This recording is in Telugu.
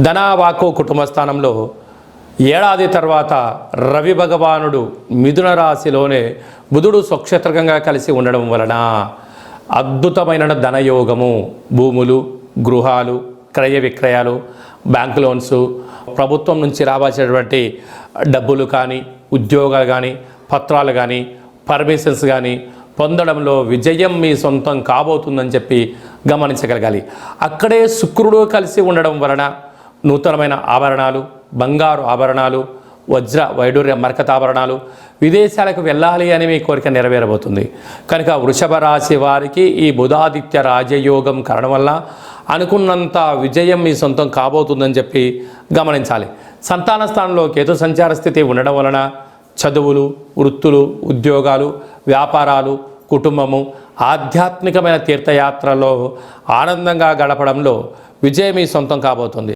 ధనావాకు కుటుంబ స్థానంలో ఏడాది తర్వాత రవి భగవానుడు మిథున రాశిలోనే బుధుడు స్వక్షేత్రకంగా కలిసి ఉండడం వలన అద్భుతమైన ధనయోగము, భూములు, గృహాలు, క్రయ విక్రయాలు, బ్యాంక్ లోన్స్, ప్రభుత్వం నుంచి రావాల్సినటువంటి డబ్బులు కానీ, ఉద్యోగాలు కానీ, పత్రాలు కానీ, పర్మిషన్స్ కానీ పొందడంలో విజయం మీ సొంతం కాబోతుందని చెప్పి గమనించగలగాలి. అక్కడే శుక్రుడు కలిసి ఉండడం వలన నూతనమైన ఆభరణాలు, బంగారు ఆభరణాలు, వజ్ర వైడూర్య మరకతాభరణాలు, విదేశాలకు వెళ్ళాలి అని మీ కోరిక నెరవేరబోతుంది. కనుక వృషభ రాశి వారికి ఈ బుధాదిత్య రాజయోగం కారణం వల్ల అనుకున్నంత విజయం మీ సొంతం కాబోతుందని చెప్పి గమనించాలి. సంతాన స్థానంలో కేతు సంచార స్థితి ఉండడం వలన చదువులు, వృత్తులు, ఉద్యోగాలు, వ్యాపారాలు, కుటుంబము, ఆధ్యాత్మికమైన తీర్థయాత్రలో ఆనందంగా గడపడంలో విజయం మీ సొంతం కాబోతుంది.